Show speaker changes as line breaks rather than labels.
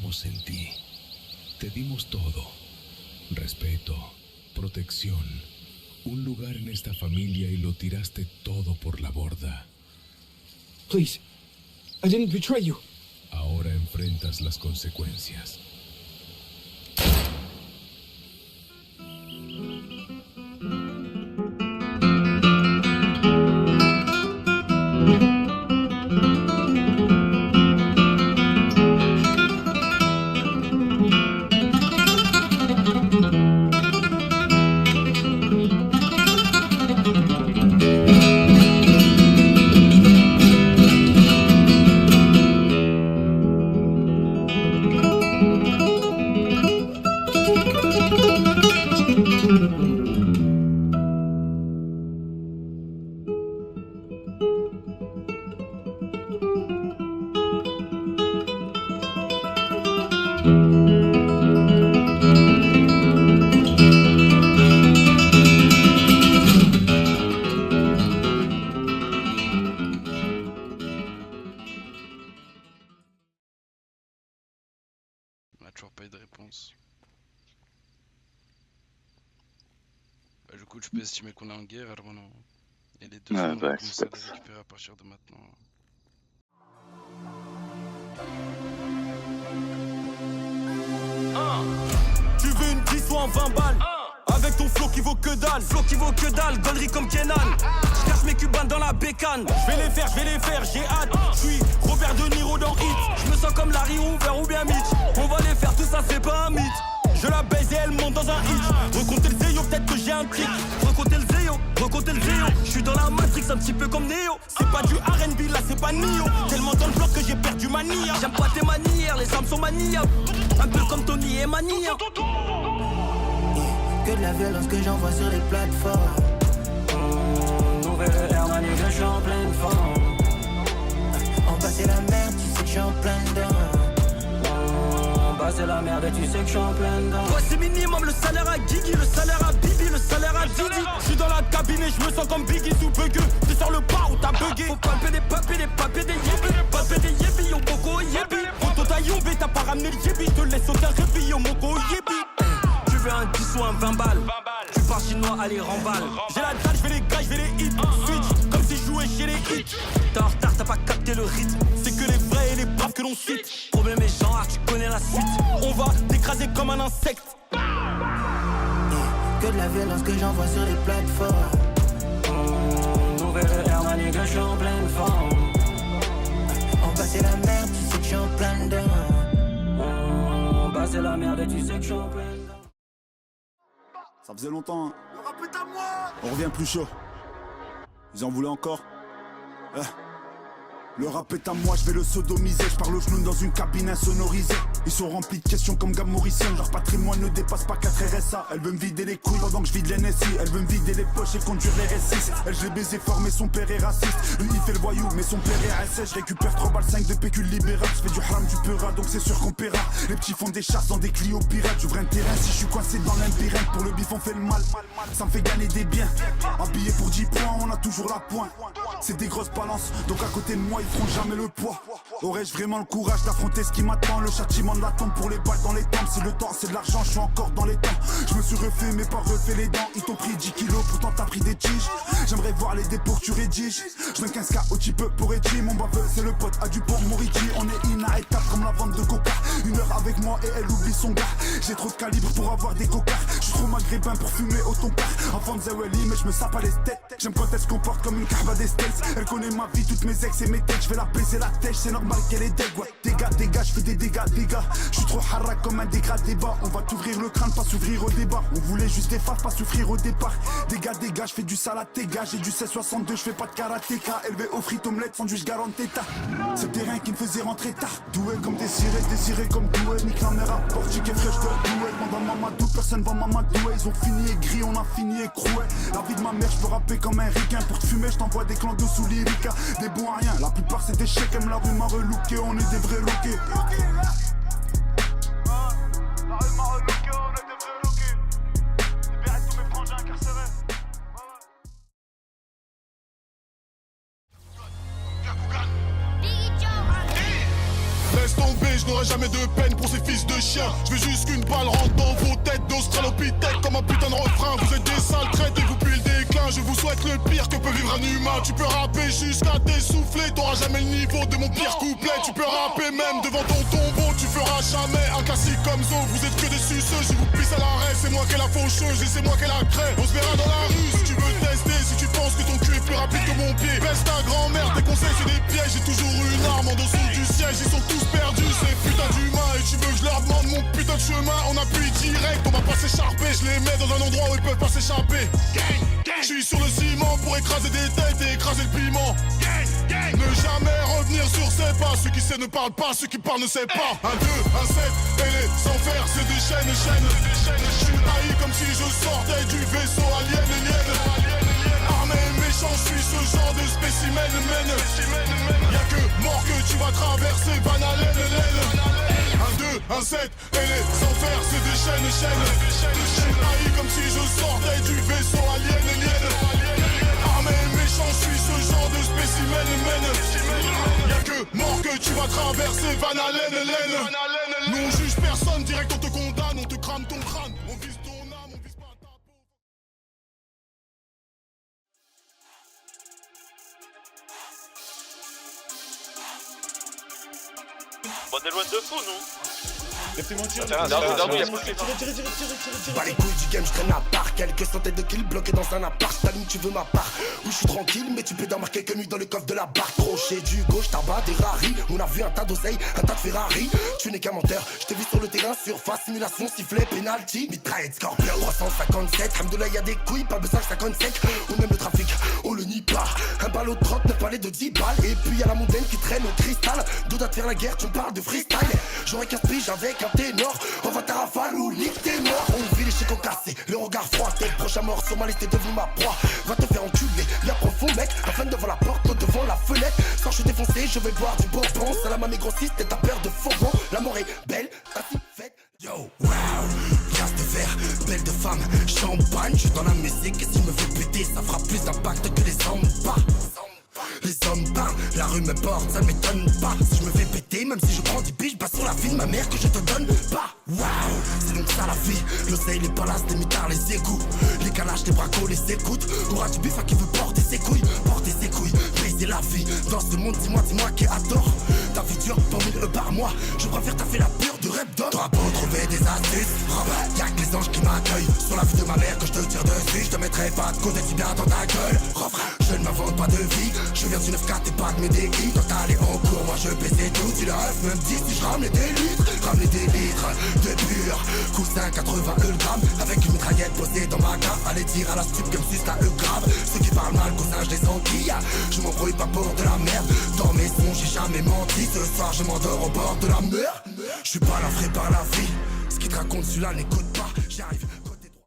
confiamos en ti. Te dimos todo. Respeto, protección, un lugar en esta familia y lo tiraste todo por la borda.
Please, I didn't betray you.
Ahora enfrentas las consecuencias.
On a toujours pas eu de réponse. Bah, du coup, je peux estimer qu'on est en guerre, alors non. Et les deux zones, on va commencer à les récupérer à partir de maintenant.
Tu veux une 10 ou un 20 balles avec ton flow qui vaut que dalle. Flow qui vaut que dalle, gonnerie comme Kenan. J'cache mes cubanes dans la bécane. Je vais les faire, j'ai hâte. J'suis Robert De Niro dans Hit. J'me sens comme Larry Hoover ou bien Mitch. On va les faire, tout ça c'est pas un mythe. Je la baise et elle monte dans un hit. Recomptez le zéyo, peut-être que j'ai un tic. Recomptez le zéyo. J'suis dans la Matrix un petit peu comme Neo. C'est pas du R&B, là c'est pas Neo. Tellement dans le bloc que j'ai perdu ma nia. J'aime pas tes manières, les armes sont maniables. Un peu comme Tony et Mania.
Que de la violence que j'envoie sur les plateformes.
Nouvelle ère, ma nigga, j'suis en pleine forme.
En bas c'est la merde, tu sais que j'suis en plein dedans.
En bas c'est la merde et tu sais que j'suis en plein dedans.
Ouais c'est minimum le salaire à Guigui, le salaire à Bibi, le salaire à Didi.
J'suis dans la cabine et j'me sens comme Biggie sous bugueux. T'es sur le pas où t'as bugué.
Faut palper des papiers, des yébis. Palper des yébis, yo coco yébi.
Photo t'as yombé, t'as pas ramené le yébi. J'te laisse aucun répit, yo mon go yébi.
Tu veux un 10 ou un 20 balles. Tu pars chinois, allez remballe.
J'ai la dalle, j'vais les gars, j'vais les hits. Switch, comme si je jouais chez les hits.
T'es en retard, t'as pas capté le rythme.
C'est que les vrais et les braves que l'on cite.
Problème est genre, tu connais la suite.
On va t'écraser comme un insecte.
Que de la violence que j'envoie sur les plateformes.
Nouvelle ère, ma nigga, j'suis en pleine forme.
En bas c'est la merde, tu sais que j'suis en plein dedans.
En bas c'est la merde et tu sais que j'suis en plein dedans.
Ça faisait longtemps, hein. Le rap est à moi. On revient plus chaud. Ils en voulaient encore. Le rap est à moi, je vais le sodomiser. Je parle au genou dans une cabine insonorisée. Ils sont remplis de questions comme Gab Morrison. Leur patrimoine ne dépasse pas 4 RSA. Elle veut me vider les couilles pendant que je vide l'NSI. Elle veut me vider les poches et conduire les R6. Elle, je l'ai baisé fort mais son père est raciste. Lui il fait le voyou mais son père est RSS. Je récupère 3 balles 5 de pécule libéral. Je fais du haram du peura donc c'est sûr qu'on paiera. Les petits font des chasses dans des Clio pirates. J'ouvre un terrain si je suis coincé dans l'impérène. Pour le bif on fait le mal, ça me fait gagner des biens. Habillé pour 10 points on a toujours la pointe. C'est des grosses balances donc à côté de moi ils feront jamais le poids. Aurais-je vraiment le courage d'affronter ce qui m'attend? Le châtiment de la tombe pour les balles dans les tempes. Si le temps c'est de l'argent, je suis encore dans les temps. Je me suis refait mais pas refait les dents. Ils t'ont pris 10 kilos, pourtant t'as pris des tiges. J'aimerais voir les dépôts que tu rédiges. Je mets 15K au type pour Edgy. Mon baveux c'est le pote à Dupont Morigi. On est inarrêtable comme la vente de coca. 1 heure avec moi et elle oublie son gars. J'ai trop de calibre pour avoir des cocards. Je suis trop maghrébin pour fumer au ton car. Enfant de Zaweli mais je me sape à les têtes. J'aime quand elle se comporte comme une carba des States. Elle connaît ma vie, toutes mes ex et mes têtes. Je vais la baiser la tête, c'est normal qu'elle est deg. Ouais, dégâts, je fais des dégâts. Je suis trop harac comme un dégradé bas. On va t'ouvrir le crâne, pas s'ouvrir au débat. On voulait juste des faces, pas souffrir au départ. Dégâts, je fais du salatega. J'ai du 1662, je fais pas de karatéka. Élevé aux frites, omelettes, sandwich garanteta. C'est le terrain qui me faisait rentrer tard. Doué comme désiré comme doué. Nique la mère à Portique et fraîche de doué. Demande à Mamadou, personne va m'amadouer. Ils ont fini aigris, on a fini écroué. La vie de ma mère, je peux rapper comme un ricain. Pour te fumer, je t'envoie des clans de sous lyrica. Des bons à rien, la plupart c'est des chèques. Aime la rue m'a relooké, on est des vrais loqués. La rue m'a relooké, on est des vrais loqués. Libérez tous mes frangins incarcérés.
Laisse tomber
rapper, je n'aurai jamais de peine pour ces fils de chiens. Je veux juste qu'une balle rentre dans vos têtes d'Australopithèque comme un putain de refrain. Vous êtes des sales traites et vous puez le déclin. Je vous souhaite le pire que peut vivre un humain. Tu peux rapper jusqu'à t'essouffler, t'auras jamais le niveau de mon pire couplet. Tu peux rapper même devant ton tombeau, tu feras jamais un classique comme Zo. Vous êtes que des suceux, je vous pisse à l'arrêt. C'est moi qui ai la faucheuse et c'est moi qui ai la craie. On se verra dans la rue si tu veux tester. Si tu penses que ton cul est plus rapide que mon pied, baisse ta grand-mère, tes conseils c'est des pièges. J'ai toujours une arme en dessous du siège. Ils sont tous perdus, ces putains d'humains. Et tu veux que je leur demande mon putain de chemin? On appuie direct, on va pas s'écharper. Je les mets dans un endroit où ils peuvent pas s'échapper. Je suis sur le ciment pour écraser des têtes et écraser le piment. Ne jamais revenir sur ses pas. Ceux qui savent ne parlent pas, ceux qui parlent ne savent pas. 1, 2, 1, 7, et les sans faire, c'est des chaînes. Je suis haï comme si je sortais du vaisseau alien. Armé et méchant, je suis ce genre de spécimen. Y'a que mort que tu vas traverser Van Halen. 1, 2, 1, 7, et les enfers, c'est des chaînes. Je suis haï comme si je sortais du vaisseau alien. Armé et méchant, je suis ce genre de spécimen. Y'a que mort que tu vas traverser Van Halen. Nous on juge personne, direct on te condamne, on te crame ton crâne. On vise ton âme, on vise pas ta peau.
Bon, on est loin de fou, nous.
Bah les couilles du game, je traîne à part. Quelques centaines de kills bloqués dans un appart. T'allumes, tu veux ma part. Où je suis tranquille, mais tu peux dormir quelques nuits dans le coffre de la barre. Crochet du gauche, tabac, des raris. On a vu un tas d'oseilles, un tas de Ferrari. Tu n'es qu'un menteur, je t'ai vu sur le terrain. Surface, simulation, sifflet, penalty. Mitraillette, Scorpion, 357. Hamdoullah, y'a des couilles, pas besoin que ça conne sec. On aime le trafic, on le nie pas. Un ballot de 39 palais de 10 balles. Et puis y'a la montagne qui traîne au cristal. D'où de faire la guerre, tu me parles de freestyle. J'aurais 15 piges avec un ténor. On va ta rafale ou nique tes morts. On vit les chicots cassés, le regard froid. T'es le prochain mort sur ma liste, t'es devenu ma proie. Va te faire enculer, y'a profond mec. La flamme devant la porte, l'autre devant la fenêtre. Quand je suis défoncé, je vais boire du bourbon. Salam à mes grossistes, t'es ta paire de faux. La mort est belle, ainsi faite. Yo, wow, gaz de verre, belle de femme, champagne. Je suis dans la musique et si me fais péter, ça fera plus d'impact que les samba. Les hommes parlent, la rue me porte, ça ne m'étonne pas. Si je me fais péter, même si je prends 10 piges, passe sur la vie de ma mère que je te donne pas. Waouh, c'est donc ça la vie. L'oseille, les palaces, les mitards, les égouts. Les calages, les bracos, les écoutes. Aura du bif à qui veut porter ses couilles. Porter ses couilles, briser la vie. Dans ce monde, dis-moi qui adore. Ta vie dure pour 1000 par mois. Je préfère t'as fait la pure du rap d'or. T'auras beau trouver des astuces, y'a que les anges qui m'accueillent. Sur la vie de ma mère que je te tire dessus. Je te mettrai pas de côté si bien dans ta gueule. Je ne m'invente pas de vie. Je viens du 9-4 et pas de mes déguis. Toi t'allais en cours, moi je baisais tout. Tu le rêves, même 10 si je ramenais des litres. Ramener des litres de pur. Cousin 80 gramme. Avec une mitraillette posée dans ma cave. Allez dire à la stup comme si c'était grave. Ceux qui parlent mal, cousin je les enquille. Je m'embrouille pas pour de la merde. Dans mes sons j'ai jamais menti. Ce soir je m'endors au bord de la mer. Je suis pas là frais par la vie. Ce qui te raconte celui-là n'écoute pas. J'arrive.